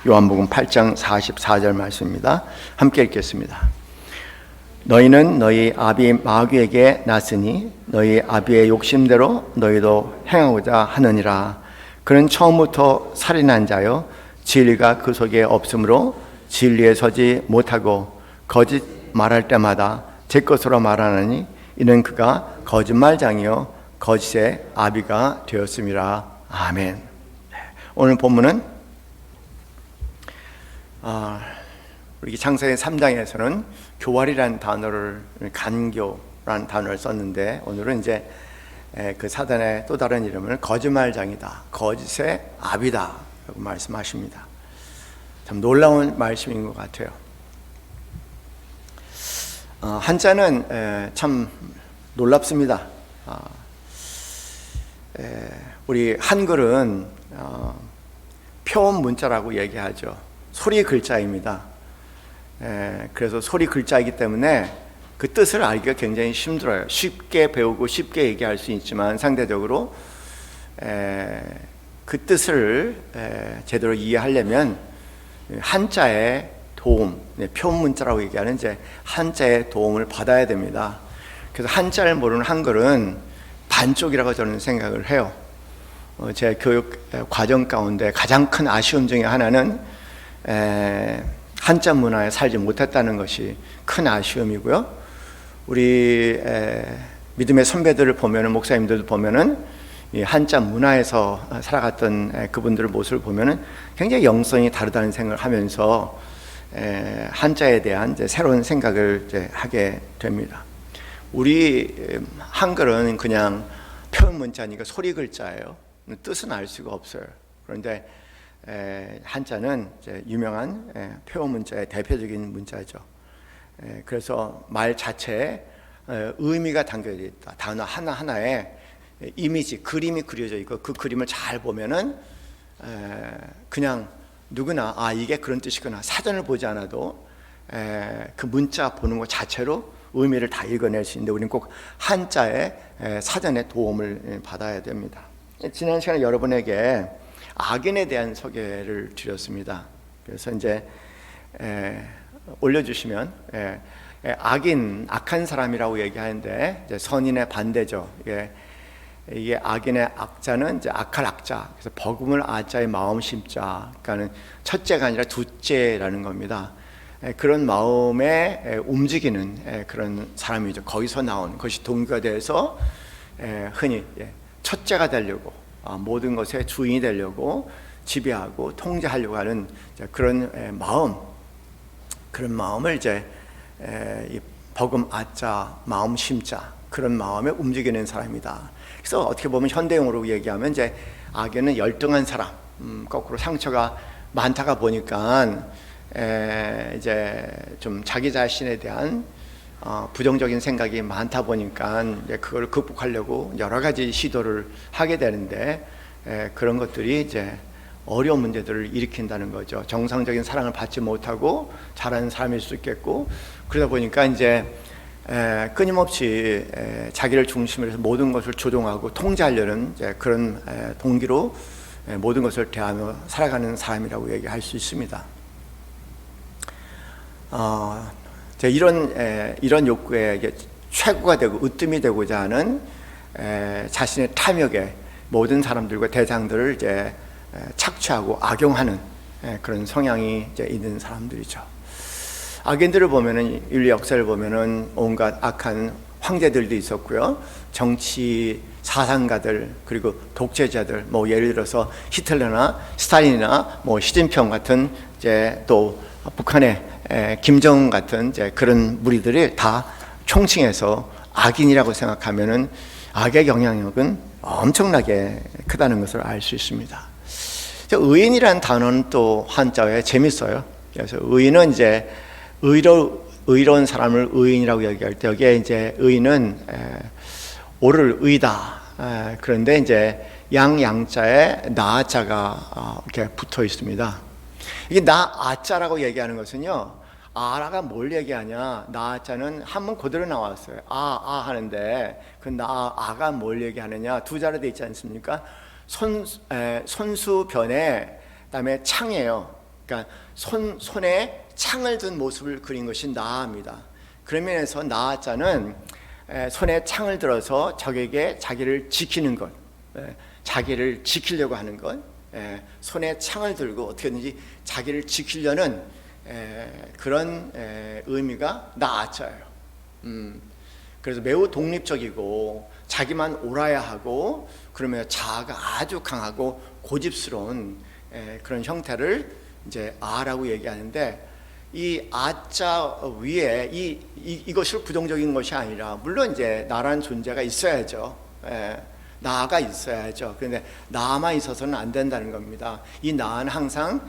요한복음 8장 44절 말씀입니다. 함께 읽겠습니다. 너희는 너희 아비 마귀에게 났으니 너희 아비의 욕심대로 너희도 행하고자 하느니라. 그는 처음부터 살인한 자요 진리가 그 속에 없으므로 진리에 서지 못하고 거짓 말할 때마다 제 것으로 말하느니 이는 그가 거짓말장이요 거짓의 아비가 되었음이라. 아멘. 오늘 본문은 우리 창세기 3장에서는 교활이라는 단어를, 간교라는 단어를 썼는데, 오늘은 이제 그 사단의 또 다른 이름을 거짓말장이다, 거짓의 아비다 라고 말씀하십니다. 참 놀라운 말씀인 것 같아요. 한자는 참 놀랍습니다. 우리 한글은 표음 문자라고 얘기하죠. 소리 글자입니다. 그래서 소리 글자이기 때문에 그 뜻을 알기가 굉장히 힘들어요. 쉽게 배우고 쉽게 얘기할 수 있지만 상대적으로 그 뜻을 제대로 이해하려면 한자의 도움, 표음 문자라고 얘기하는 이제 한자의 도움을 받아야 됩니다. 그래서 한자를 모르는 한글은 반쪽이라고 저는 생각을 해요. 제 교육 과정 가운데 가장 큰 아쉬움 중에 하나는 한자 문화에 살지 못했다는 것이 큰 아쉬움이고요. 우리 믿음의 선배들을 보면은, 목사님들을 보면은 이 한자 문화에서 살아갔던 그분들의 모습을 보면은 굉장히 영성이 다르다는 생각을 하면서 한자에 대한 이제 새로운 생각을 이제 하게 됩니다. 우리 한글은 그냥 표현 문자니까 소리 글자예요. 뜻은 알 수가 없어요. 그런데 한자는 이제 유명한 표현 문자의 대표적인 문자죠. 그래서 말 자체에 의미가 담겨져 있다. 단어 하나하나에 이미지, 그림이 그려져 있고 그 그림을 잘 보면은 그냥 누구나 이게 그런 뜻이구나, 사전을 보지 않아도 그 문자 보는 것 자체로 의미를 다 읽어낼 수 있는데, 우리는 꼭 한자의 사전의 도움을 받아야 됩니다. 지난 시간에 여러분에게 악인에 대한 소개를 드렸습니다. 그래서 이제 올려주시면 악인, 악한 사람이라고 얘기하는데 이제 선인의 반대죠. 이게 악인의 악자는 이제 악할 악자. 그래서 버금을 아자의 마음 심자. 그러니까는 첫째가 아니라 둘째라는 겁니다. 그런 마음에 움직이는 그런 사람이죠. 거기서 나온 것이 동기가 돼서 흔히 첫째가 되려고, 모든 것의 주인이 되려고, 지배하고 통제하려고 하는 그런 마음, 그런 마음을 이제 버금 아자, 마음 심자, 그런 마음에 움직이는 사람이다. 그래서 어떻게 보면 현대용어로 얘기하면 이제 악에는 열등한 사람, 거꾸로 상처가 많다가 보니까 이제 좀 자기 자신에 대한 부정적인 생각이 많다 보니까 그걸 극복하려고 여러 가지 시도를 하게 되는데, 그런 것들이 이제 어려운 문제들을 일으킨다는 거죠. 정상적인 사랑을 받지 못하고 자라는 사람일 수 있겠고, 그러다 보니까 이제 끊임없이 자기를 중심으로 해서 모든 것을 조종하고 통제하려는 그런 동기로 모든 것을 대하며 살아가는 사람이라고 얘기할 수 있습니다. 이런 욕구에 최고가 되고 으뜸이 되고자 하는 자신의 탐욕에 모든 사람들과 대상들을 이제 착취하고 악용하는 그런 성향이 이제 있는 사람들이죠. 악인들을 보면은, 인류 역사를 보면은 온갖 악한 황제들도 있었고요, 정치 사상가들, 그리고 독재자들, 뭐 예를 들어서 히틀러나 스탈린이나 뭐 시진핑 같은, 이제 또 북한의 김정은 같은 이제 그런 무리들이 다 총칭해서 악인이라고 생각하면은 악의 영향력은 엄청나게 크다는 것을 알 수 있습니다. 의인이라는 단어는 또 한자어에 재밌어요. 그래서 의인은 이제 의로운 사람을 의인이라고 얘기할 때, 여기에 이제 의인은 옳을 의다. 그런데 이제 양자에 나자가 이렇게 붙어 있습니다. 이게 나아자라고 얘기하는 것은요, 아라가 뭘 얘기하냐, 나아자는 한문 그대로 나왔어요. 하는데 그 나아가 뭘 얘기하느냐, 두 자로 돼 있지 않습니까? 손수변에 그다음에 창이에요. 그러니까 손에 창을 든 모습을 그린 것이 나아입니다. 그런 면에서 나아자는 손에 창을 들어서 적에게 자기를 지키는 것, 자기를 지키려고 하는 것, 손에 창을 들고 어떻게든지 자기를 지키려는 그런 의미가 나아자예요. 그래서 매우 독립적이고 자기만 옳아야 하고 그러면 자아가 아주 강하고 고집스러운 그런 형태를 이제 아라고 얘기하는데, 이 아자 위에 이것이 부정적인 것이 아니라 물론 이제 나라는 존재가 있어야죠. 나가 있어야죠. 그런데 나만 있어서는 안 된다는 겁니다. 이 나는 항상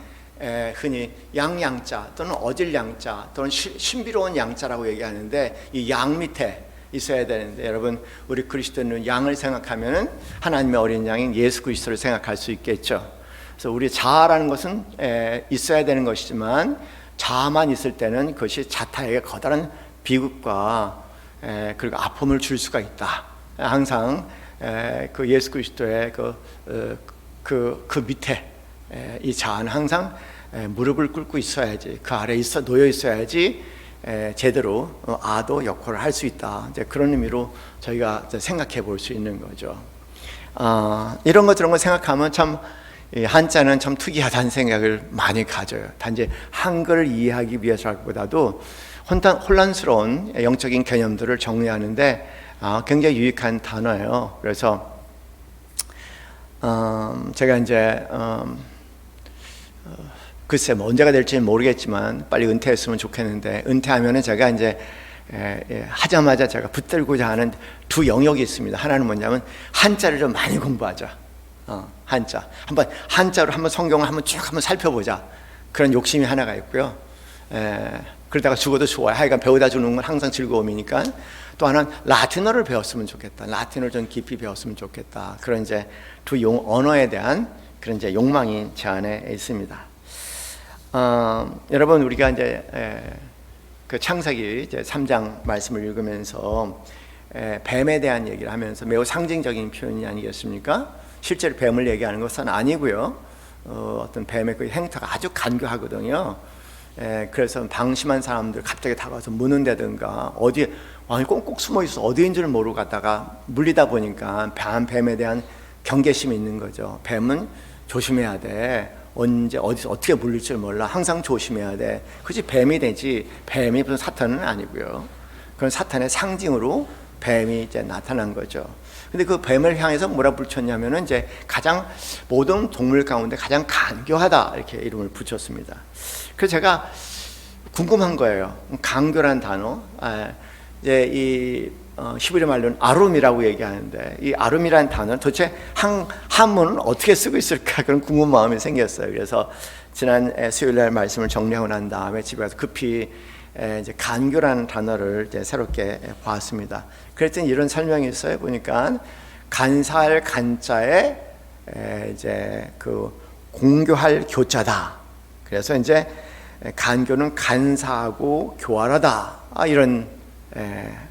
흔히 양자 또는 어질 양자 또는 신비로운 양자라고 얘기하는데, 이 양 밑에 있어야 되는데, 여러분 우리 그리스도인은 양을 생각하면은 하나님의 어린 양인 예수 그리스도를 생각할 수 있겠죠. 그래서 우리 자아라는 것은 있어야 되는 것이지만 자아만 있을 때는 그것이 자타에게 커다란 비극과 그리고 아픔을 줄 수가 있다. 항상 그 예수 그리스도의 그 밑에 이 자아는 항상 무릎을 꿇고 있어야지, 그 아래 놓여 있어야지 제대로 아도 역할을 할 수 있다. 이제 그런 의미로 저희가 생각해 볼 수 있는 거죠. 이런 거 저런 거 생각하면 참 한자는 참 특이하다는 생각을 많이 가져요. 단지 한글을 이해하기 위해서보다도 혼란스러운 영적인 개념들을 정리하는데 굉장히 유익한 단어예요. 그래서 제가 이제 글쎄 뭐 언제가 될지는 모르겠지만 빨리 은퇴했으면 좋겠는데, 은퇴하면은 제가 이제 하자마자 제가 붙들고자 하는 두 영역이 있습니다. 하나는 뭐냐면 한자를 좀 많이 공부하자. 한자 한자로 한번 성경을 한번 살펴보자, 그런 욕심이 하나가 있고요. 그러다가 죽어도 좋아요. 하여간 배우다 주는 건 항상 즐거움이니까. 또 하나는 라틴어를 배웠으면 좋겠다. 라틴어를 좀 깊이 배웠으면 좋겠다. 그런 이제 두 언어에 대한 그런 이제 욕망이 제 안에 있습니다. 여러분 우리가 이제 그 창세기 이제 3장 말씀을 읽으면서 뱀에 대한 얘기를 하면서 매우 상징적인 표현이 아니겠습니까? 실제로 뱀을 얘기하는 것은 아니고요. 어떤 뱀의 그 행태가 아주 간교하거든요. 그래서 방심한 사람들 갑자기 다가와서 무는다든가, 어디에 꽁꽁 숨어 있어 어디인 줄 모르고 갔다가 물리다 보니까 뱀에 대한 경계심이 있는 거죠. 뱀은 조심해야 돼. 언제 어디서 어떻게 물릴 줄 몰라. 항상 조심해야 돼. 그것이 뱀이 되지, 뱀이 무슨 사탄은 아니고요. 그런 사탄의 상징으로 뱀이 이제 나타난 거죠. 근데 그 뱀을 향해서 뭐라 붙였냐면은 이제 가장 모든 동물 가운데 가장 간교하다, 이렇게 이름을 붙였습니다. 그래서 제가 궁금한 거예요. 간교란 단어, 이제 이 히브리 말로는 아룸이라고 얘기하는데, 이 아룸이라는 단어는 도대체 한문은 어떻게 쓰고 있을까, 그런 궁금한 마음이 생겼어요. 그래서 지난 수요일날 말씀을 정리하고 난 다음에 집에 가서 급히 이제 간교라는 단어를 이제 새롭게 봤습니다. 그랬더니 이런 설명이 있어요. 보니까 간사할 간자에 이제 그 공교할 교자다. 그래서 이제 간교는 간사하고 교활하다, 이런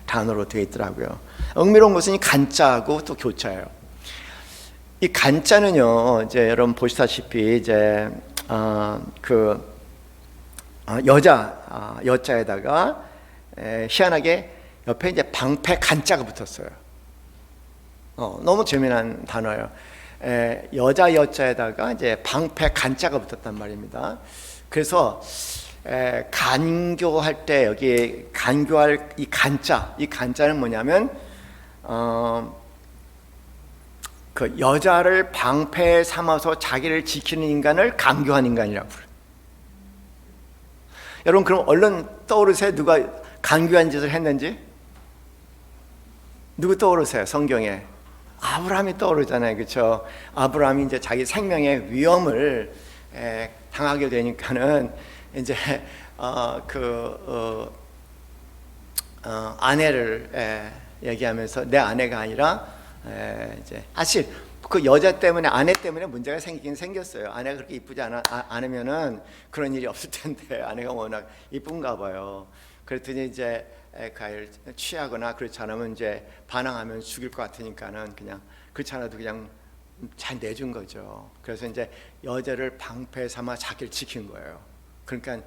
단어로 되어 있더라고요. 흥미로운 것은 이 간자하고 또 교자예요. 이 간자는요, 이제 여러분 보시다시피 이제 여자에다가 희한하게 옆에 이제 방패 간자가 붙었어요. 너무 재미난 단어예요. 여자에다가 이제 방패 간자가 붙었단 말입니다. 그래서 간교할 때 여기 간교할 이 간자는 뭐냐면 그 여자를 방패 삼아서 자기를 지키는 인간을 간교한 인간이라고 부르요. 여러분 그럼 얼른 떠오르세요. 누가 간교한 짓을 했는지? 누구 떠오르세요? 성경에 아브라함이 떠오르잖아요, 그렇죠? 아브라함이 이제 자기 생명의 위험을 당하게 되니까는 이제 아내를 얘기하면서 내 아내가 아니라 이제 사실 그 여자 때문에, 아내 때문에 문제가 생기긴 생겼어요. 아내가 그렇게 이쁘지 않으면은 그런 일이 없을 텐데 아내가 워낙 이쁜가 봐요. 그랬더니 이제 가를 취하거나 그렇지 않으면 이제 반항하면 죽일 것 같으니까는 그냥 그렇지 않아도 그냥 잘 내준 거죠. 그래서 이제 여자를 방패 삼아 자기를 지킨 거예요. 그러니까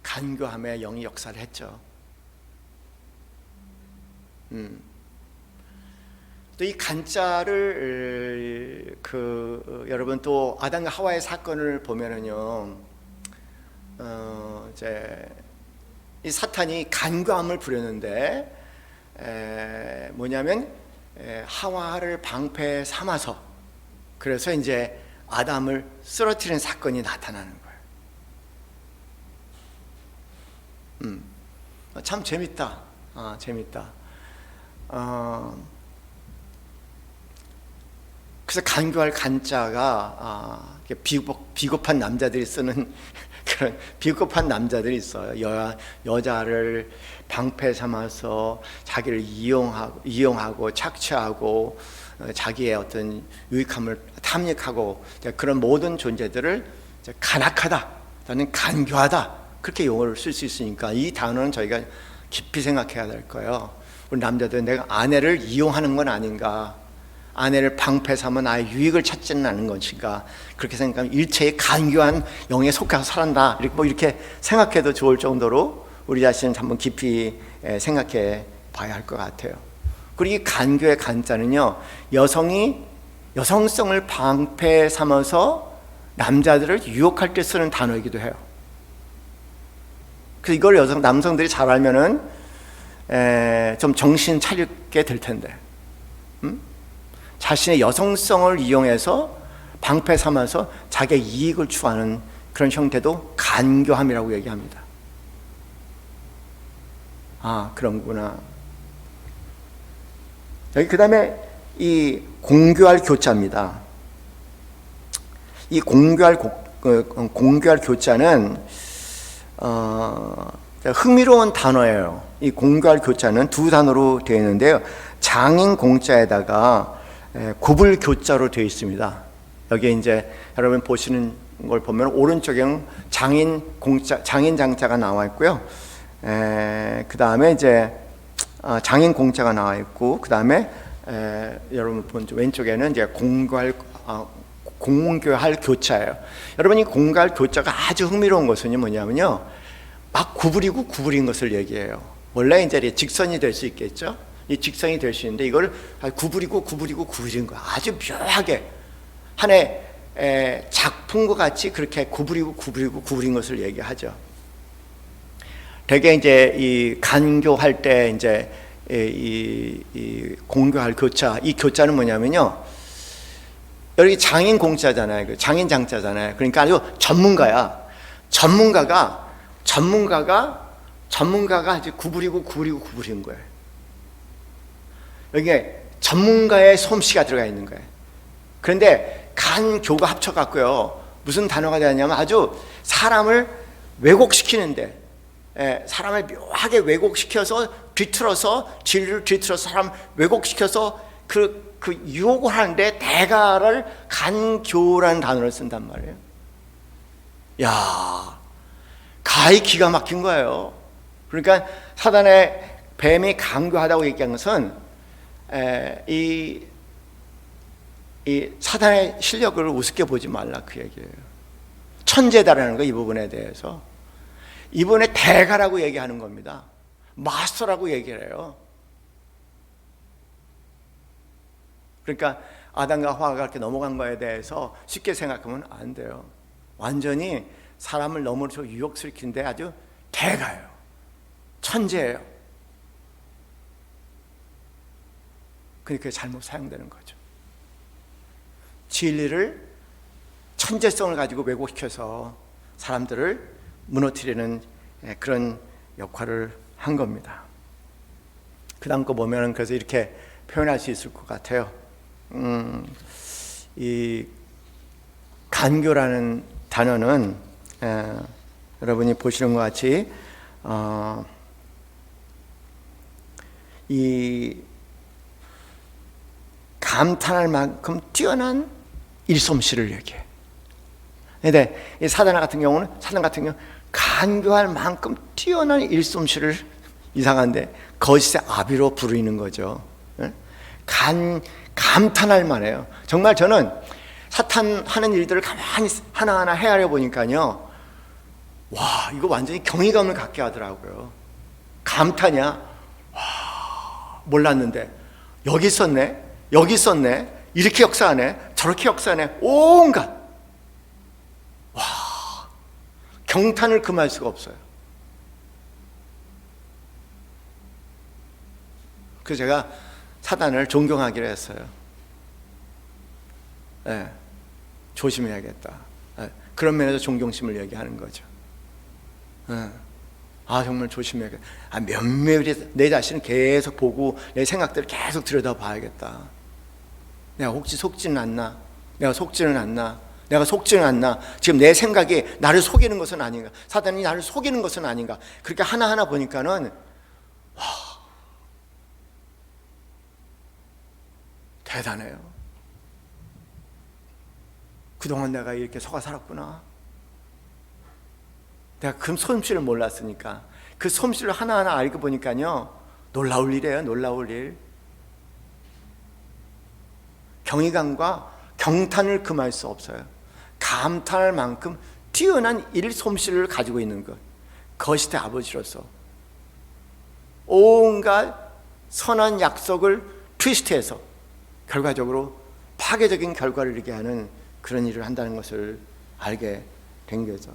간교함의 영이 역사를 했죠. 또 이 간자를 여러분 또 아담과 하와의 사건을 보면은요, 이제 이 사탄이 간교함을 부렸는데 뭐냐면 하와를 방패 삼아서 그래서 이제 아담을 쓰러뜨리는 사건이 나타나는 거예요. 참 재밌다. 재밌다. 그래서 간교할 간자가 비겁한 남자들이 쓰는 그런 비겁한 남자들이 있어요. 여자를 방패 삼아서 자기를 이용하고 착취하고 자기의 어떤 유익함을 탐닉하고 그런 모든 존재들을 간악하다, 또는 간교하다, 그렇게 용어를 쓸 수 있으니까 이 단어는 저희가 깊이 생각해야 될 거예요. 우리 남자들 내가 아내를 이용하는 건 아닌가, 아내를 방패 삼아 나의 유익을 찾지는 않는 것인가, 그렇게 생각하면 일체의 간교한 영에 속해서 살았다, 이렇게 생각해도 좋을 정도로 우리 자신을 한번 깊이 생각해 봐야 할 것 같아요. 그리고 이 간교의 간자는요, 여성이 여성성을 방패 삼아서 남자들을 유혹할 때 쓰는 단어이기도 해요. 그래서 이걸 남성들이 잘 알면은 좀 정신 차리게 될 텐데, 자신의 여성성을 이용해서 방패 삼아서 자기의 이익을 추구하는 그런 형태도 간교함이라고 얘기합니다. 그런구나. 여기 그 다음에 이 공교할 교자입니다. 이 공교할 교자는 흥미로운 단어예요. 이 공교할 교자는 두 단어로 되어 있는데요, 장인 공자에다가 구불 교자로 되어 있습니다. 여기 이제 여러분 보시는 걸 보면 오른쪽에는 장인 장자가 나와 있고요. 그 다음에 이제 장인 공자가 나와 있고, 그 다음에 여러분 본 왼쪽에는 이제 공교할 교자예요. 여러분 이 공교할 교자가 아주 흥미로운 것은 뭐냐면요, 막 구부린 것을 얘기해요. 원래 이제 직선이 될 수 있겠죠. 이 직선이 될 수 있는데 이걸 구부린 거야. 아주 묘하게 하나의 작품과 같이 그렇게 구부린 것을 얘기하죠. 되게 이제 이 간교할 때 이제 이 공교할 교자, 이 교자는 뭐냐면요, 여기 장인 공자잖아요. 장인 장자잖아요. 그러니까 아주 전문가야. 전문가가 아주 구부린 거예요. 여기에 전문가의 솜씨가 들어가 있는 거예요. 그런데 간교가 합쳐갖고요, 무슨 단어가 되냐면 아주 사람을 왜곡시키는데, 사람을 묘하게 왜곡시켜서 진리를 뒤틀어서 사람 왜곡시켜서 그 유혹을 하는데 대가를 간교라는 단어를 쓴단 말이에요. 야, 가히 기가 막힌 거예요. 그러니까 사단의 뱀이 간교하다고 얘기한 것은 이 사단의 실력을 우습게 보지 말라, 그 얘기예요. 천재다라는 거, 이 부분에 대해서 이분의 대가라고 얘기하는 겁니다. 마스터라고 얘기를 해요. 그러니까 아담과 하와가 그렇게 넘어간 거에 대해서 쉽게 생각하면 안 돼요. 완전히 사람을 너무나 유혹시키는데 아주 대가예요. 천재예요. 그러니까 잘못 사용되는 거죠. 진리를, 천재성을 가지고 왜곡시켜서 사람들을 무너뜨리는 그런 역할을 한 겁니다. 그 다음 거 보면 그래서 이렇게 표현할 수 있을 것 같아요. 이 간교라는 단어는 여러분이 보시는 것 같이 이 감탄할 만큼 뛰어난 일솜씨를 얘기해. 근데 이 사단 같은 경우 간교할 만큼 뛰어난 일솜씨를, 이상한데 거짓의 아비로 부르는 거죠. 감탄할 만해요. 정말 저는 사탄 하는 일들을 가만히 하나하나 헤아려 보니까요, 와, 이거 완전히 경이감을 갖게 하더라고요. 감탄이야. 와, 몰랐는데 여기 있었네, 여기 있었네, 이렇게 역사하네, 저렇게 역사하네, 온갖, 와, 경탄을 금할 수가 없어요. 그래서 제가 사단을 존경하기로 했어요. 네, 조심해야겠다. 네, 그런 면에서 존경심을 얘기하는 거죠. 네. 아, 정말 조심해야겠다. 면밀히 내 자신을 계속 보고 내 생각들을 계속 들여다봐야겠다. 내가 혹시 속지는 않나? 내가 속지는 않나? 내가 속지는 않나? 지금 내 생각이 나를 속이는 것은 아닌가? 사단이 나를 속이는 것은 아닌가? 그렇게 하나하나 보니까는 와, 대단해요. 그동안 내가 이렇게 속아 살았구나. 내가 그 솜씨를 몰랐으니까 그 솜씨를 하나하나 알고 보니까요, 놀라울 일이에요. 놀라울 일. 경이감과 경탄을 금할 수 없어요. 감탄할 만큼 뛰어난 일 솜씨를 가지고 있는 것, 그것이 내 아버지로서 온갖 선한 약속을 트위스트해서 결과적으로 파괴적인 결과를 이루게 하는 그런 일을 한다는 것을 알게 된 거죠.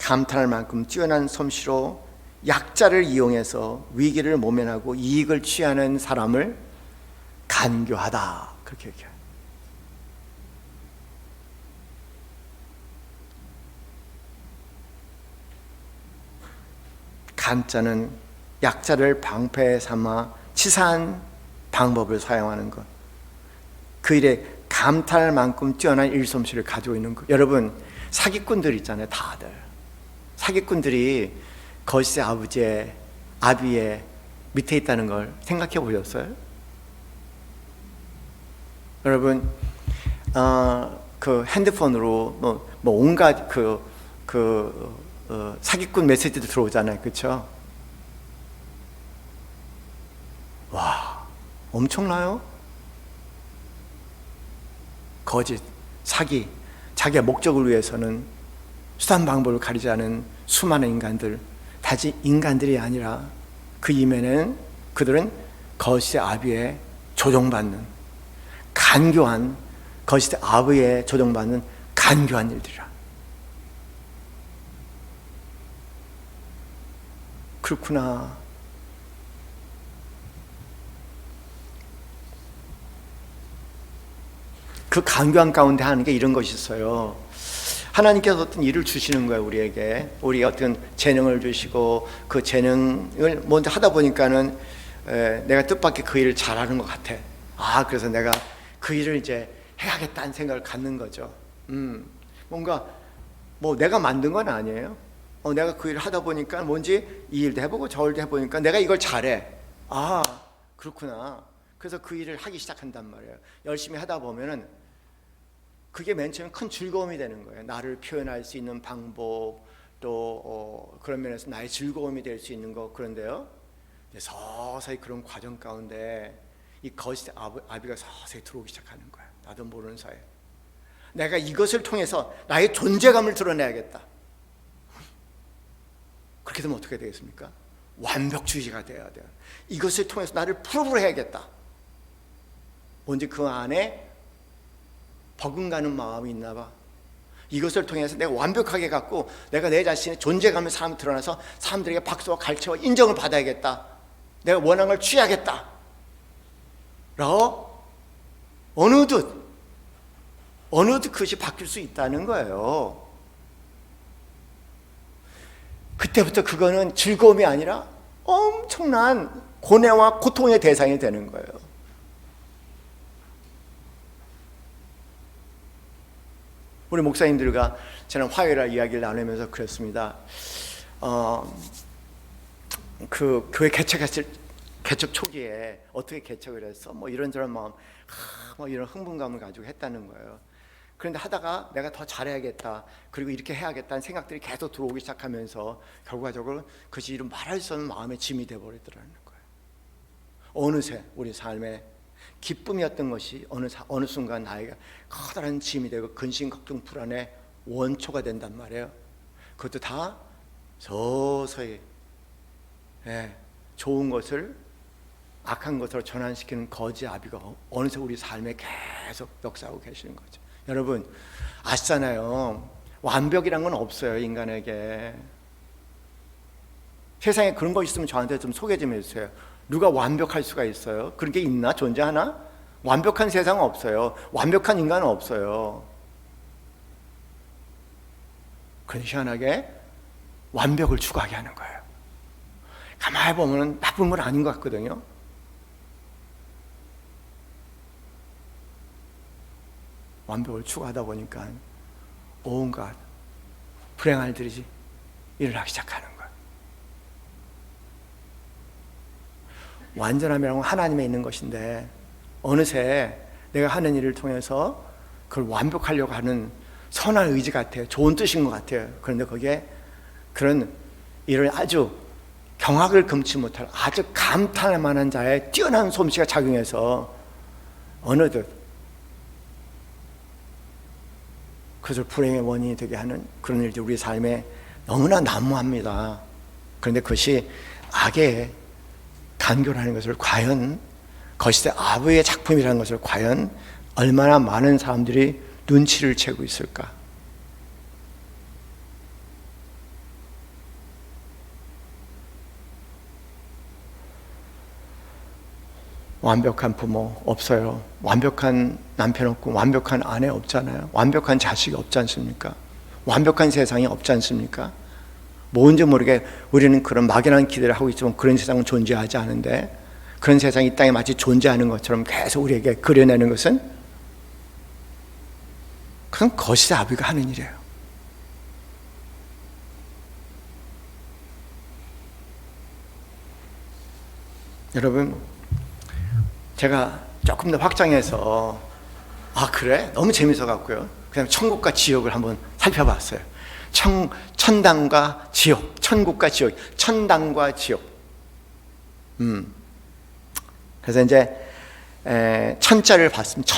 감탄할 만큼 뛰어난 솜씨로 약자를 이용해서 위기를 모면하고 이익을 취하는 사람을 간교하다, 그렇게 얘기해요. 간자는 약자를 방패 삼아 치사한 방법을 사용하는 것, 그 일에 감탄할 만큼 뛰어난 일솜씨를 가지고 있는 것. 여러분, 사기꾼들 있잖아요. 다들 사기꾼들이 거짓의 아버지의 아비의 밑에 있다는 걸 생각해 보셨어요? 여러분, 그 핸드폰으로 뭐 온갖 사기꾼 메시지도 들어오잖아요, 그렇죠? 와, 엄청나요? 거짓, 사기, 자기의 목적을 위해서는 수단 방법을 가리지 않은 수많은 인간들, 단지 인간들이 아니라 그 이면에는 그들은 거짓의 아비의 조종받는, 간교한, 거짓의 아비의 조종받는 간교한 일들이라. 그렇구나. 그 간교한 가운데 하는 게 이런 것이 있어요. 하나님께서 어떤 일을 주시는 거예요, 우리에게. 우리 어떤 재능을 주시고 그 재능을 먼저 하다 보니까는 내가 뜻밖의 그 일을 잘하는 것 같아. 아, 그래서 내가 그 일을 이제 해야겠다는 생각을 갖는 거죠. 뭔가 뭐 내가 만든 건 아니에요. 내가 그 일을 하다 보니까 뭔지 이 일도 해보고 저 일도 해보니까 내가 이걸 잘해. 아, 그렇구나. 그래서 그 일을 하기 시작한단 말이에요. 열심히 하다 보면은 그게 맨 처음에 큰 즐거움이 되는 거예요. 나를 표현할 수 있는 방법, 또 그런 면에서 나의 즐거움이 될 수 있는 거. 그런데요, 이제 서서히 그런 과정 가운데 이 거짓의 아비가 서서히 들어오기 시작하는 거예요. 나도 모르는 사이에. 내가 이것을 통해서 나의 존재감을 드러내야겠다. 그렇게 되면 어떻게 되겠습니까? 완벽주의가 되어야 돼요. 이것을 통해서 나를 프로브를 해야겠다. 뭔지 그 안에 버금가는 마음이 있나 봐. 이것을 통해서 내가 완벽하게 갖고 내가 내 자신의 존재감을 사람에 드러나서 사람들에게 박수와 갈채와 인정을 받아야겠다. 내가 원하는 걸 취하겠다. 라고 어느덧 그것이 바뀔 수 있다는 거예요. 그때부터 그거는 즐거움이 아니라 엄청난 고뇌와 고통의 대상이 되는 거예요. 우리 목사님들과 저는 화요일날 이야기를 나누면서 그랬습니다. 그 교회 개척 초기에 어떻게 개척을 했어? 뭐 이런저런 마음, 뭐 이런 흥분감을 가지고 했다는 거예요. 그런데 하다가 내가 더 잘해야겠다, 그리고 이렇게 해야겠다는 생각들이 계속 들어오기 시작하면서 결과적으로 그것이 이런 말할 수 없는 마음의 짐이 되어버리더라는 거예요. 어느새 우리 삶에 기쁨이었던 것이 어느 순간 나에게 커다란 짐이 되고 근심, 걱정, 불안의 원초가 된단 말이에요. 그것도 다 서서히 좋은 것을 악한 것으로 전환시키는 거지 아비가 어느새 우리 삶에 계속 역사하고 계시는 거죠. 여러분 아시잖아요. 완벽이란 건 없어요, 인간에게. 세상에 그런 거 있으면 저한테 좀 소개 좀 해주세요. 누가 완벽할 수가 있어요? 그런 게 있나? 존재하나? 완벽한 세상은 없어요. 완벽한 인간은 없어요. 그런데 희한하게 완벽을 추구하게 하는 거예요. 가만히 보면 나쁜 건 아닌 것 같거든요. 완벽을 추구하다 보니까 온갖 불행한 일들이 일어나기 시작하는 거예요. 완전함이라는 건 하나님에 있는 것인데 어느새 내가 하는 일을 통해서 그걸 완벽하려고 하는 선한 의지 같아요. 좋은 뜻인 것 같아요. 그런데 거기에 그런 일을 아주 경악을 금치 못할 아주 감탄할 만한 자의 뛰어난 솜씨가 작용해서 어느덧 그것을 불행의 원인이 되게 하는 그런 일들이 우리 삶에 너무나 난무합니다. 그런데 그것이 악의 간교라는 것을 과연 거시대 아부의 작품이라는 것을 과연 얼마나 많은 사람들이 눈치를 채고 있을까? 완벽한 부모 없어요. 완벽한 남편 없고 완벽한 아내 없잖아요. 완벽한 자식이 없지 않습니까? 완벽한 세상이 없지 않습니까? 뭔지 모르게 우리는 그런 막연한 기대를 하고 있지만 그런 세상은 존재하지 않은데, 그런 세상이 이 땅에 마치 존재하는 것처럼 계속 우리에게 그려내는 것은 그건 거시대 아비가 하는 일이에요. 여러분, 제가 조금 더 확장해서 그래? 너무 재밌어 갖고요. 그다음에 천국과 지옥을 한번 살펴봤어요. 천당과 지옥, 천국과 지옥, 천당과 지옥. 그래서 이제 천자를 봤습니다.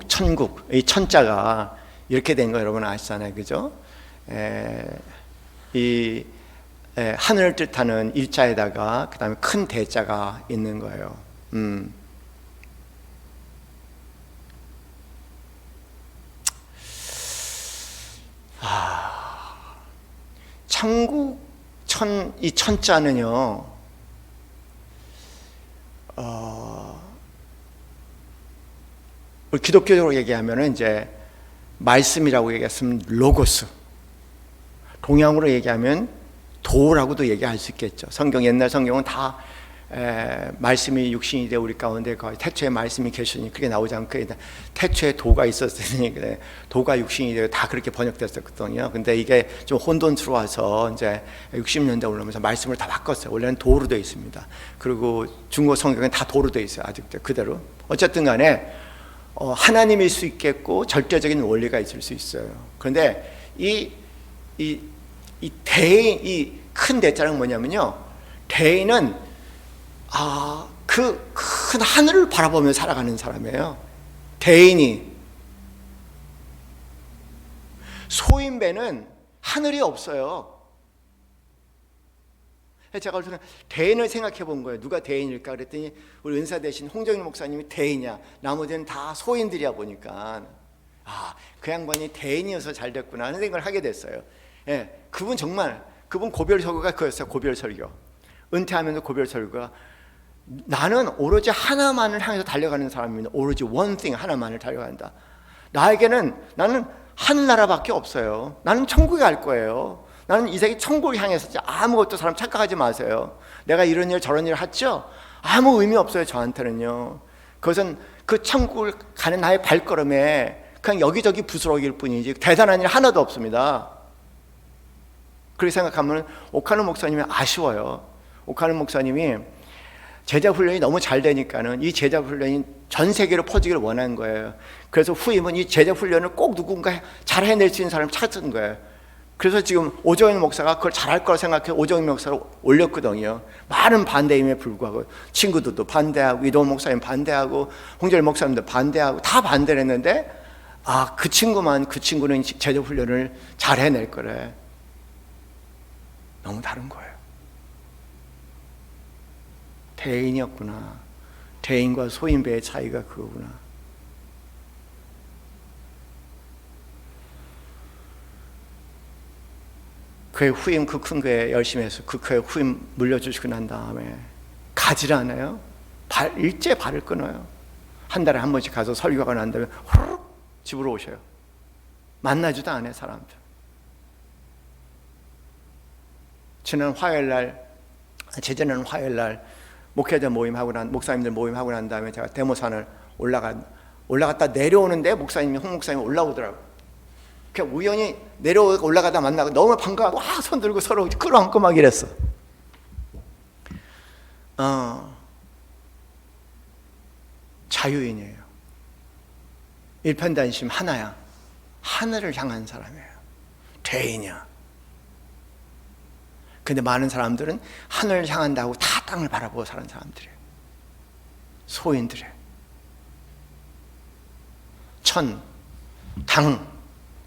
천국. 이 천자가 이렇게 된 거 여러분 아시잖아요, 그죠? 이 하늘을 뜻하는 일자에다가 그 다음에 큰 대자가 있는 거예요. 천국, 이 천자는요, 우리 기독교적으로 얘기하면 이제 말씀이라고 얘기했으면 로고스, 동양으로 얘기하면 도라고도 얘기할 수 있겠죠. 옛날 성경은 다 말씀이 육신이 되어 우리 가운데 거의 태초에 말씀이 계시니 그게 나오지 않고 태초에 도가 있었으니 도가 육신이 되어 다 그렇게 번역됐었거든요. 근데 이게 좀 혼돈스러워서 이제 60년대 올라오면서 말씀을 다 바꿨어요. 원래는 도로 되어 있습니다. 그리고 중국 성경은 다 도로 되어 있어요. 아직도 그대로. 어쨌든 간에 하나님일 수 있겠고 절대적인 원리가 있을 수 있어요. 그런데 이 대인, 이 큰 대자는 뭐냐면요, 대인은 그 큰 하늘을 바라보며 살아가는 사람이에요. 대인이. 소인배는 하늘이 없어요. 제가 대인을 생각해 본 거예요. 누가 대인일까 그랬더니 우리 은사 대신 홍정일 목사님이 대인이야. 나머지는 다 소인들이야 보니까 그 양반이 대인이어서 잘 됐구나 하는 생각을 하게 됐어요. 그분 고별 설교가 그였어요. 고별 설교. 은퇴하면서 고별 설교가 나는 오로지 하나만을 향해서 달려가는 사람입니다. 오로지 one thing, 하나만을 달려간다. 나는 하늘나라밖에 없어요. 나는 천국에 갈 거예요. 나는 이 세계 천국을 향해서 아무것도 사람 착각하지 마세요. 내가 이런 일 저런 일을 했죠? 아무 의미 없어요, 저한테는요. 그것은 그 천국을 가는 나의 발걸음에 그냥 여기저기 부스러기일 뿐이지 대단한 일 하나도 없습니다. 그렇게 생각하면 오카노 목사님이 아쉬워요. 오카노 목사님이 제자 훈련이 너무 잘 되니까는 이 제자 훈련이 전 세계로 퍼지기를 원하는 거예요. 그래서 후임은 이 제자 훈련을 꼭 누군가 잘 해낼 수 있는 사람을 찾은 거예요. 그래서 지금 오정인 목사가 그걸 잘할 거라 생각해 오정인 목사를 올렸거든요. 많은 반대임에 불구하고 친구들도 반대하고 이동훈 목사님 반대하고 홍절 목사님도 반대하고 다 반대를 했는데 그 친구는 제자 훈련을 잘 해낼 거래. 너무 다른 거예요. 대인이었구나. 대인과 소인배의 차이가 그거구나. 그의 후임 그 큰 교회 열심히 해서 그 교회 후임 물려주시고 난 다음에 가지를 않아요. 일제 발을 끊어요. 한 달에 한 번씩 가서 설교가 난 다음에 후루룩 집으로 오셔요. 만나지도 않아요, 사람들. 지난 제자는 화요일 날 목회자 모임하고 목사님들 모임하고 난 다음에 제가 대모산을 올라갔다 내려오는데 홍 목사님이 올라오더라고요. 그냥 우연히 올라가다 만나고 너무 반가워하고 손 들고 서로 끌어안고 막 이랬어. 자유인이에요. 일편단심 하나야. 하늘을 향한 사람이에요. 대인이야. 근데 많은 사람들은 하늘을 향한다고 다 땅을 바라보고 사는 사람들이에요. 소인들이에요.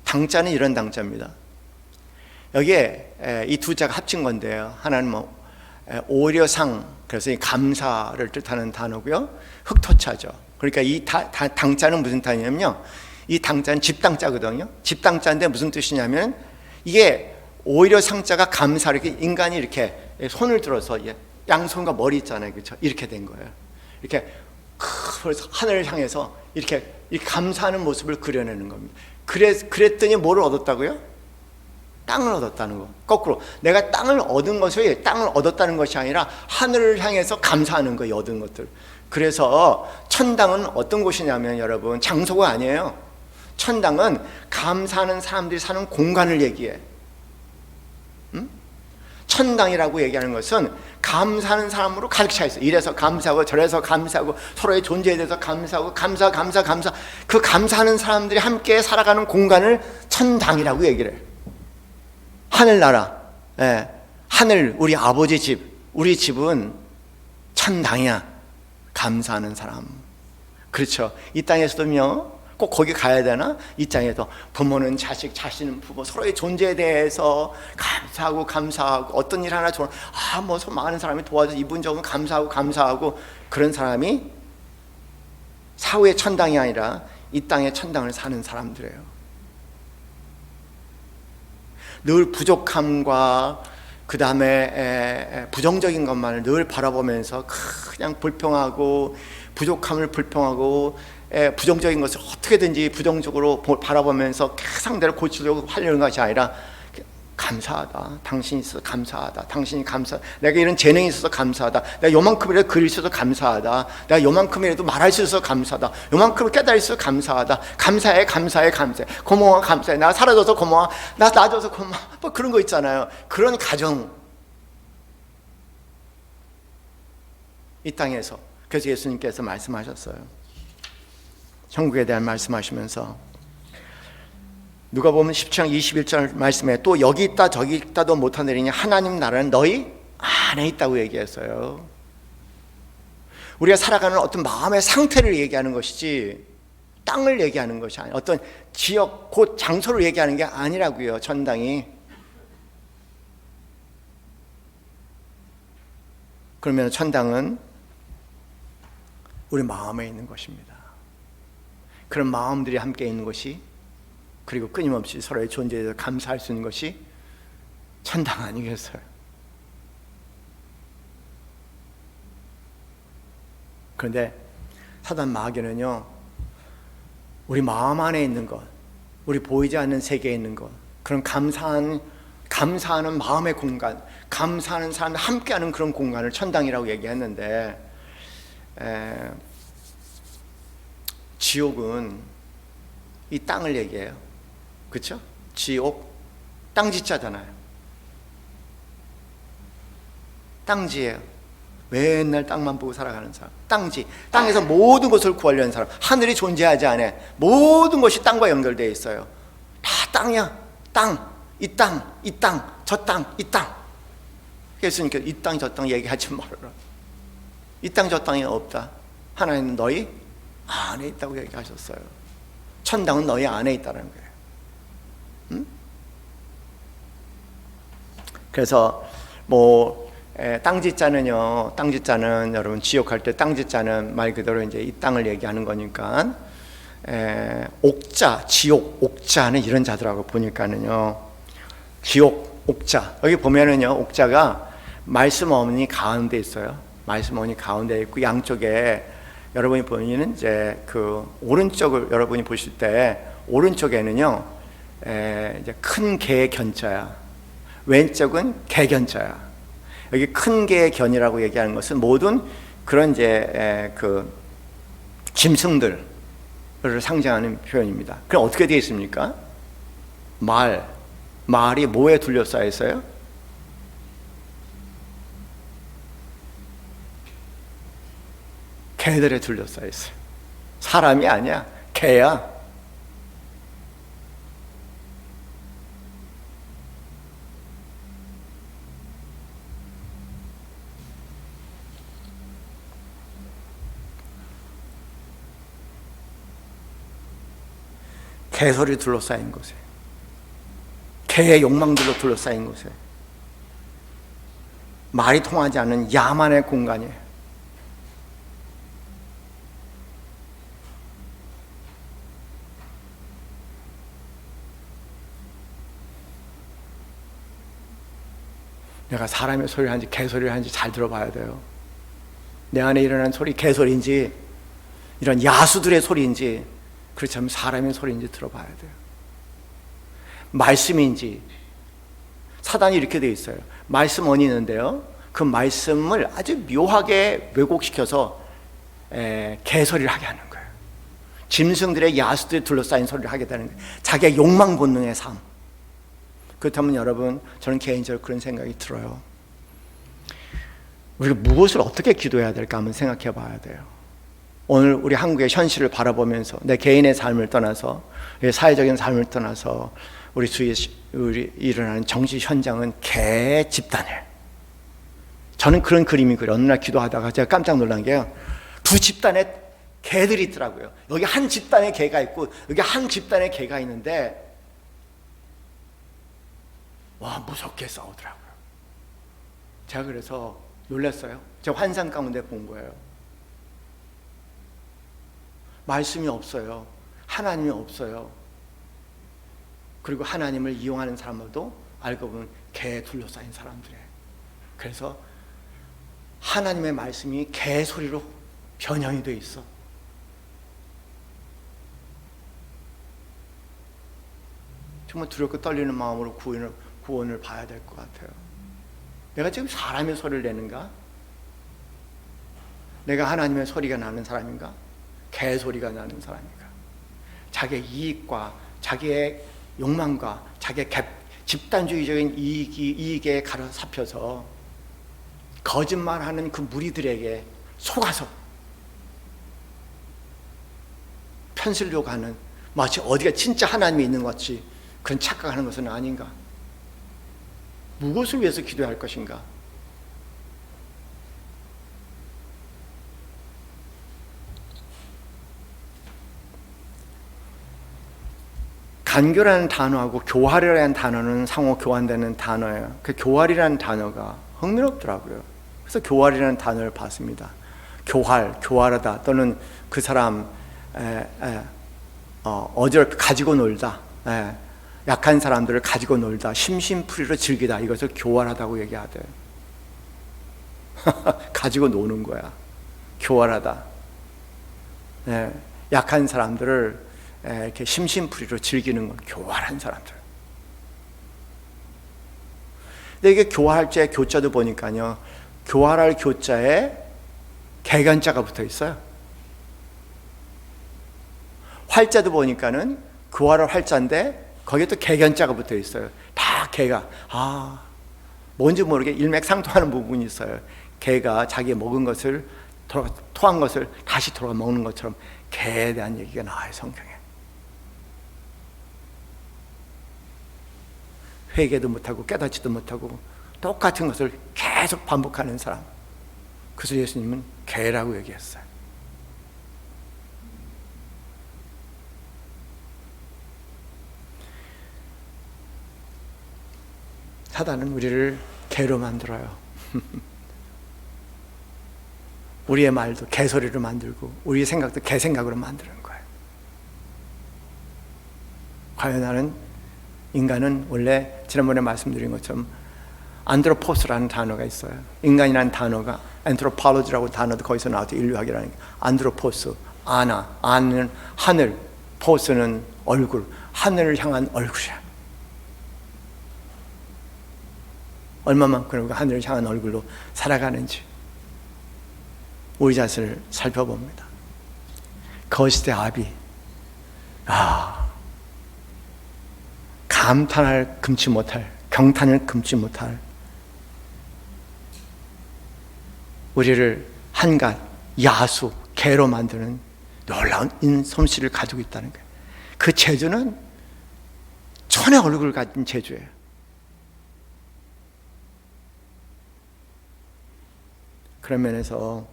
당자는 이런 당자입니다. 여기에 이 두 자가 합친 건데요. 하나는 오려상, 그래서 이 감사를 뜻하는 단어고요. 흑토차죠. 그러니까 이 당자는 무슨 단어냐면요. 이 당자는 집당자거든요. 집당자인데 무슨 뜻이냐면 이게 오히려 상자가 감사, 이렇게 인간이 이렇게 손을 들어서 양손과 머리 있잖아요. 그렇죠? 이렇게 된 거예요. 이렇게 그래서 하늘을 향해서 이렇게 감사하는 모습을 그려내는 겁니다. 그랬더니 뭐를 얻었다고요? 땅을 얻었다는 거. 거꾸로 내가 땅을 얻었다는 것이 아니라 하늘을 향해서 감사하는 거예요. 얻은 것들. 그래서 천당은 어떤 곳이냐면 여러분 장소가 아니에요. 천당은 감사하는 사람들이 사는 공간을 얘기해. 천당이라고 얘기하는 것은 감사하는 사람으로 가득 차 있어요. 이래서 감사하고 저래서 감사하고 서로의 존재에 대해서 감사하고 감사. 그 감사하는 사람들이 함께 살아가는 공간을 천당이라고 얘기를 해요. 하늘나라, 하늘, 우리 아버지 집, 우리 집은 천당이야. 감사하는 사람. 그렇죠. 이 땅에서도요. 꼭 거기 가야 되나? 이 땅에서 부모는 자식, 자신은 부모, 서로의 존재에 대해서 감사하고 어떤 일 하나 많은 사람이 도와줘서 이분 저분 감사하고 그런 사람이 사후의 천당이 아니라 이 땅의 천당을 사는 사람들이에요. 늘 부족함과 그 다음에 부정적인 것만을 늘 바라보면서 그냥 부족함을 불평하고 부정적인 것을 어떻게든지 부정적으로 바라보면서 상대를 고치려고 하려는 것이 아니라 감사하다. 당신이 있어서 감사하다. 당신이 내가 이런 재능이 있어서 감사하다. 내가 요만큼이라도 글이 있어서 감사하다. 내가 요만큼이라도 말할 수 있어서 감사하다. 요만큼을 깨달을 수 있어서 감사하다. 감사해. 고마워, 감사해. 나 살아줘서 고마워. 나 놔줘서 고마워. 뭐 그런 거 있잖아요. 그런 가정. 이 땅에서. 그래서 예수님께서 말씀하셨어요. 천국에 대한 말씀하시면서 누가복음 10장 21절 말씀에 또 여기 있다 저기 있다도 못하느니니 하나님 나라는 너희 안에 있다고 얘기했어요. 우리가 살아가는 어떤 마음의 상태를 얘기하는 것이지 땅을 얘기하는 것이 아니에요. 어떤 지역, 곳, 장소를 얘기하는 게 아니라고요. 천당이. 그러면 천당은 우리 마음에 있는 것입니다. 그런 마음들이 함께 있는 것이, 그리고 끊임없이 서로의 존재에 대해서 감사할 수 있는 것이 천당 아니겠어요? 그런데 사단 마귀는요, 우리 마음 안에 있는 것, 우리 보이지 않는 세계에 있는 것, 그런 감사하는 마음의 공간, 감사하는 사람들 함께하는 그런 공간을 천당이라고 얘기했는데, 지옥은 이 땅을 얘기해요. 그렇죠? 지옥, 땅지자잖아요. 땅지예요. 맨날 땅만 보고 살아가는 사람, 땅지, 땅에서 모든 것을 구하려는 사람, 하늘이 존재하지 않아. 모든 것이 땅과 연결되어 있어요. 다 땅이야. 땅, 이 땅, 이 땅, 저 땅, 이 땅. 그랬으니까 이 땅, 저 땅 얘기하지 말아라. 이 땅, 저 땅이 없다. 하나님은 너희 안에 있다고 얘기하셨어요. 천당은 너희 안에 있다는 거예요. 응? 그래서 땅짓자는요, 땅짓자는 여러분 지옥할 때 땅짓자는 말 그대로 이제 이 땅을 얘기하는 거니까, 옥자, 지옥, 옥자는 이런 자들하고 보니까는요, 지옥, 옥자. 여기 보면은요, 옥자가 말씀 어머니 가운데 있어요. 말씀 어머니 가운데 있고, 양쪽에 여러분이 보시는 이제 그 오른쪽을 여러분이 보실 때 오른쪽에는요, 이제 큰 개의 견자야. 왼쪽은 개견자야. 여기 큰 개의 견이라고 얘기하는 것은 모든 그런 이제 그 짐승들을 상징하는 표현입니다. 그럼 어떻게 되어 있습니까? 말이 뭐에 둘러싸여 있어요? 개들에 둘러싸여 있어요. 사람이 아니야, 개야. 개소리 둘러싸인 곳에, 개의 욕망들로 둘러싸인 곳에, 말이 통하지 않는 야만의 공간이에요. 내가 사람의 소리를 하는지 개소리를 하는지 잘 들어봐야 돼요. 내 안에 일어난 소리 개소리인지 이런 야수들의 소리인지, 그렇지 않으면 사람의 소리인지 들어봐야 돼요. 말씀인지, 사단이 이렇게 되어 있어요. 말씀 원이 있는데요, 그 말씀을 아주 묘하게 왜곡시켜서 개소리를 하게 하는 거예요. 짐승들의 야수들이 둘러싸인 소리를 하게 되는 거예요. 자기의 욕망 본능의 삶. 그렇다면 여러분, 저는 개인적으로 그런 생각이 들어요. 우리가 무엇을 어떻게 기도해야 될까 한번 생각해 봐야 돼요. 오늘 우리 한국의 현실을 바라보면서 내 개인의 삶을 떠나서, 사회적인 삶을 떠나서 우리 주위에 일어나는 정치 현장은 개 집단이에요. 저는 그런 그림이 그려요. 어느 날 기도하다가 제가 깜짝 놀란 게요, 두 집단의 개들이 있더라고요. 여기 한 집단의 개가 있고 여기 한 집단의 개가 있는데, 와, 무섭게 싸우더라고요. 제가 그래서 놀랐어요. 제가 환상 가운데 본 거예요. 말씀이 없어요. 하나님이 없어요. 그리고 하나님을 이용하는 사람들도 알고 보면 개에 둘러싸인 사람들이에요. 그래서 하나님의 말씀이 개 소리로 변형이 돼 있어. 정말 두렵고 떨리는 마음으로 구원을 봐야 될 것 같아요. 내가 지금 사람의 소리를 내는가? 내가 하나님의 소리가 나는 사람인가? 개소리가 나는 사람인가? 자기의 이익과 자기의 욕망과 자기의 집단주의적인 이익에 가로잡혀서 거짓말하는 그 무리들에게 속아서 편슬려고 하는, 마치 어디가 진짜 하나님이 있는 것 같이 그런 착각하는 것은 아닌가? 무엇을 위해서 기도할 것인가? 간교라는 단어하고 교활이라는 단어는 상호 교환되는 단어예요. 그 교활이라는 단어가 흥미롭더라고요. 그래서 교활이라는 단어를 봤습니다. 교활하다, 또는 그 사람 어지럽게 가지고 놀다, 약한 사람들을 가지고 놀다, 심심풀이로 즐기다, 이것을 교활하다고 얘기하대요. 가지고 노는 거야. 교활하다. 약한 사람들을 이렇게 심심풀이로 즐기는 건 교활한 사람들. 근데 이게 교활할 때 교자도 보니까요, 교활할 교자에 개견자가 붙어 있어요. 활자도 보니까는 교활할 활자인데 거기에 또 개견자가 붙어 있어요. 다 개가 뭔지 모르게 일맥상통하는 부분이 있어요. 개가 자기 먹은 것을 토한 것을 다시 돌아 먹는 것처럼 개에 대한 얘기가 나와요, 성경에. 회개도 못하고 깨닫지도 못하고 똑같은 것을 계속 반복하는 사람, 그래서 예수님은 개라고 얘기했어요. 사단은 우리를 개로 만들어요. 우리의 말도 개소리로 만들고 우리의 생각도 개생각으로 만드는 거예요. 과연 인간은 원래 지난번에 말씀드린 것처럼 안드로포스라는 단어가 있어요. 인간이라는 단어가 안트로폴로지라고 단어도 거기서 나와서 인류학이라는 게, 안드로포스, 아는 하늘, 포스는 얼굴, 하늘을 향한 얼굴이야. 얼마만큼 우리가 하늘을 향한 얼굴로 살아가는지 우리 자신을 살펴봅니다. 거시대 아비, 감탄할 금치 못할, 경탄을 금치 못할, 우리를 한갓 야수, 개로 만드는 놀라운 솜씨를 가지고 있다는 거예요. 그 재주는 천의 얼굴을 가진 재주예요. 그런 면에서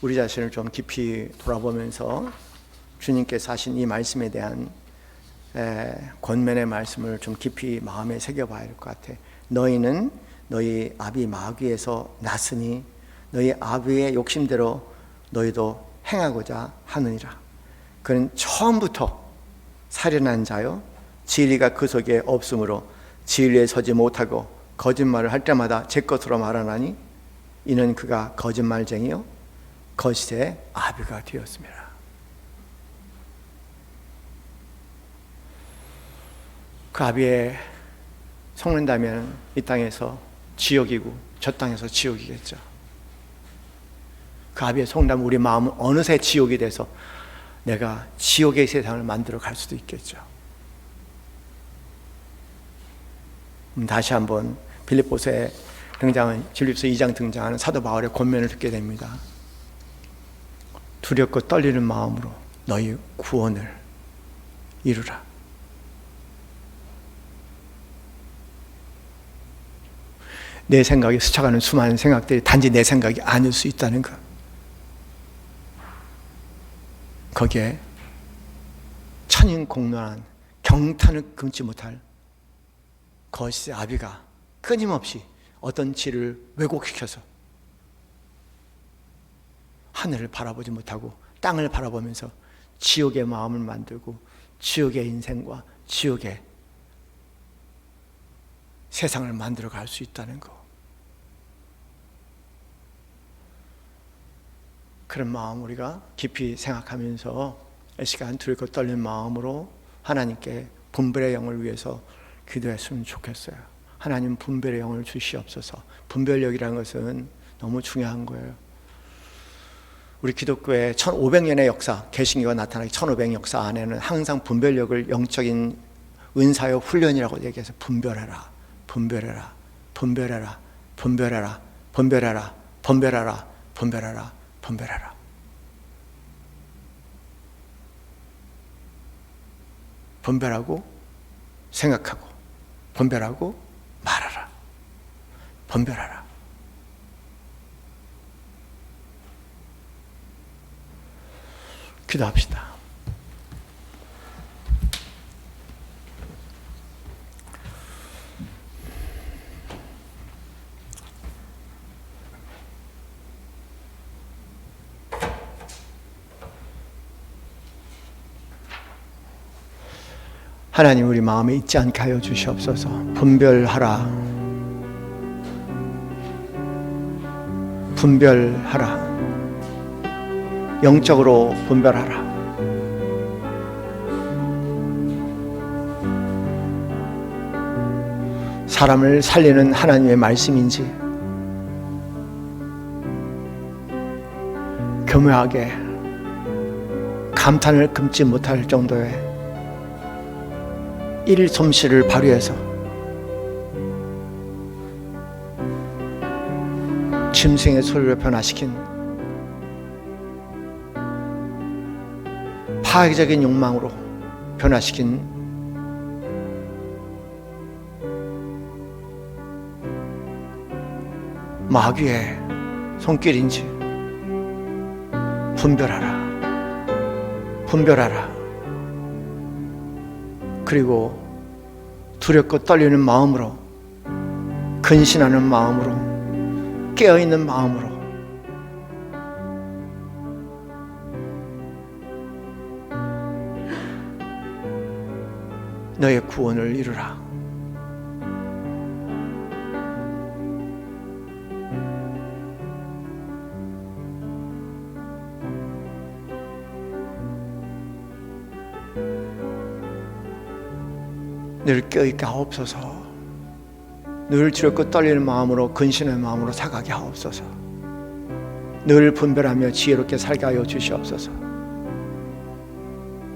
우리 자신을 좀 깊이 돌아보면서 주님께서 하신 이 말씀에 대한 권면의 말씀을 좀 깊이 마음에 새겨봐야 할 것 같아. 너희는 너희 아비 마귀에서 났으니 너희 아비의 욕심대로 너희도 행하고자 하느니라. 그는 처음부터 살인한 자요, 진리가 그 속에 없으므로 진리에 서지 못하고 거짓말을 할 때마다 제 것으로 말하나니 이는 그가 거짓말쟁이요 거짓의 아비가 되었습니다. 그 아비에 속는다면 이 땅에서 지옥이고 저 땅에서 지옥이겠죠. 그 아비에 속는다면 우리 마음은 어느새 지옥이 돼서 내가 지옥의 세상을 만들어 갈 수도 있겠죠. 다시 한번 빌립보서에 등장한, 빌립보서 2장 등장하는 사도 바울의 권면을 듣게 됩니다. 두렵고 떨리는 마음으로 너희 구원을 이루라. 내 생각에 스쳐가는 수많은 생각들이 단지 내 생각이 아닐 수 있다는 것, 거기에 천인공론한 경탄을 금치 못할 거짓의 아비가 끊임없이 어떤 지를 왜곡시켜서 하늘을 바라보지 못하고 땅을 바라보면서 지옥의 마음을 만들고 지옥의 인생과 지옥의 세상을 만들어 갈 수 있다는 것, 그런 마음 우리가 깊이 생각하면서 이 시간 두렵고 떨리는 마음으로 하나님께 분별의 영을 위해서 기도했으면 좋겠어요. 하나님 분별의 영을 주시옵소서. 분별력이라는 것은 너무 중요한 거예요. 우리 기독교의 1500년의 역사, 개신교가 나타나기 1500년 역사 안에는 항상 분별력을 영적인 은사요 훈련이라고 얘기해서 분별해라, 분별해라, 분별해라, 분별해라, 분별해라, 분별해라, 분별해라, 분별해라. 분별하고 생각하고 분별하고 말하라. 분별하라. 기도합시다. 하나님, 우리 마음에 있지 않게 하여 주시옵소서. 분별하라. 분별하라. 영적으로 분별하라. 사람을 살리는 하나님의 말씀인지 교묘하게 감탄을 금치 못할 정도의 일솜씨를 발휘해서 짐승의 소리로 변화시킨 파괴적인 욕망으로 변화시킨 마귀의 손길인지 분별하라. 분별하라. 그리고 두렵고 떨리는 마음으로, 근신하는 마음으로, 깨어있는 마음으로 너의 구원을 이루라. 늘 깨어있게 하옵소서. 늘 두렵고 떨리는 마음으로, 근신의 마음으로 살아가게 하옵소서. 늘 분별하며 지혜롭게 살게 하여 주시옵소서.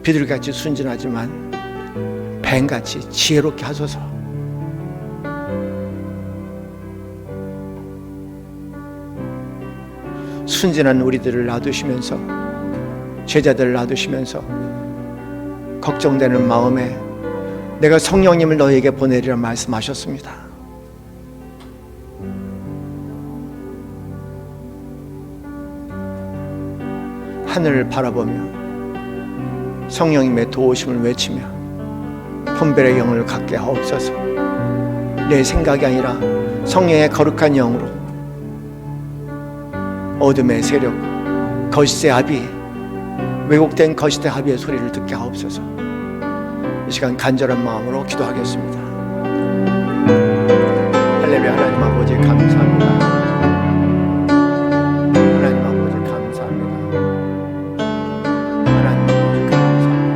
비둘기같이 순진하지만 뱀같이 지혜롭게 하소서. 순진한 우리들을 놔두시면서, 제자들을 놔두시면서 걱정되는 마음에 내가 성령님을 너에게 보내리라 말씀하셨습니다. 하늘을 바라보며 성령님의 도우심을 외치며 분별의 영을 갖게 하옵소서. 내 생각이 아니라 성령의 거룩한 영으로 어둠의 세력, 거짓의 합의, 왜곡된 거짓의 합의의 소리를 듣게 하옵소서. 이 시간 간절한 마음으로 기도하겠습니다. 할렐루야. 하나님 아버지 감사합니다. 하나님 아버지 감사합니다. 하나님 아버지 감사합니다.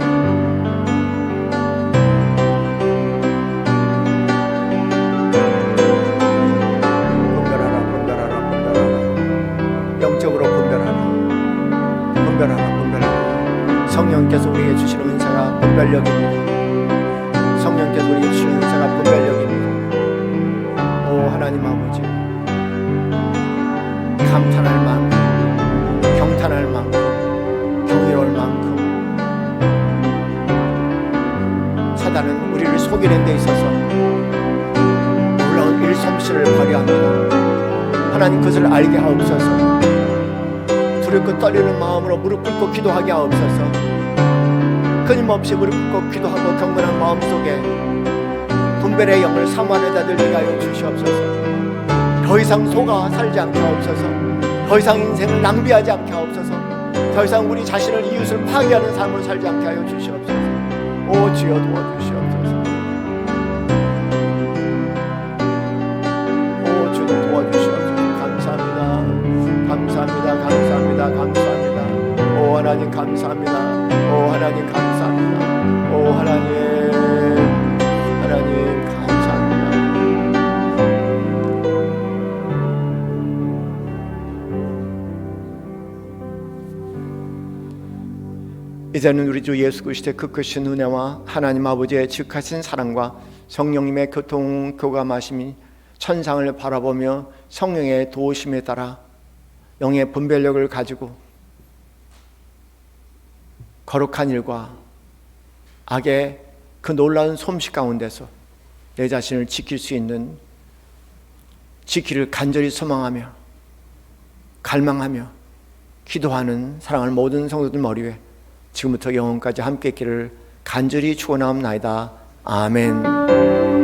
분별하라, 분별하라, 분별하라. 영적으로 분별하라, 분별하라, 분별하라. 성령께서 우리에게 주시는 은사가 분별력입니다. 성령께서 우리에게 주시는 은사가 분별력입니다. 오 하나님 아버지, 감탄할 만큼, 경탄할 만큼, 경이로울 만큼 사단은 우리를 속이는 데 있어서 놀라운 일솜씨를 발휘합니다. 하나님 그것을 알게 하옵소서. 두렵고 떨리는 마음으로 무릎 꿇고 기도하게 하옵소서. 끊임없이 무릎 꿇고 기도하고 경건한 마음속에 분별의 영을 사모하는 자들 되게 하여 주시옵소서. 더 이상 속아 살지 않게 하옵소서. 더 이상 인생을 낭비하지 않게 하옵소서. 더 이상 우리 자신을, 이웃을 파괴하는 삶으로 살지 않게 하여 주시옵소서. 오 주여 도와주시옵소서. 오 주님 도와주시옵소서. 감사합니다. 감사합니다. 감사합니다. 감사합니다. 오 하나님 감사합니다. 오 하나님 감사합니다. 오 하나님, 하나님 감사합니다. 이제는 우리 주 예수 그리스도의 그 크신 은혜와 하나님 아버지의 지극하신 사랑과 성령님의 교통 교감하심이 천상을 바라보며 성령의 도우심에 따라 영의 분별력을 가지고 거룩한 일과 악의 그 놀라운 솜씨 가운데서 내 자신을 지킬 수 있는, 지키를 간절히 소망하며 갈망하며 기도하는 사랑하는 모든 성도들 머리 위에 지금부터 영원까지 함께 있기를 간절히 축원하옵나이다. 아멘.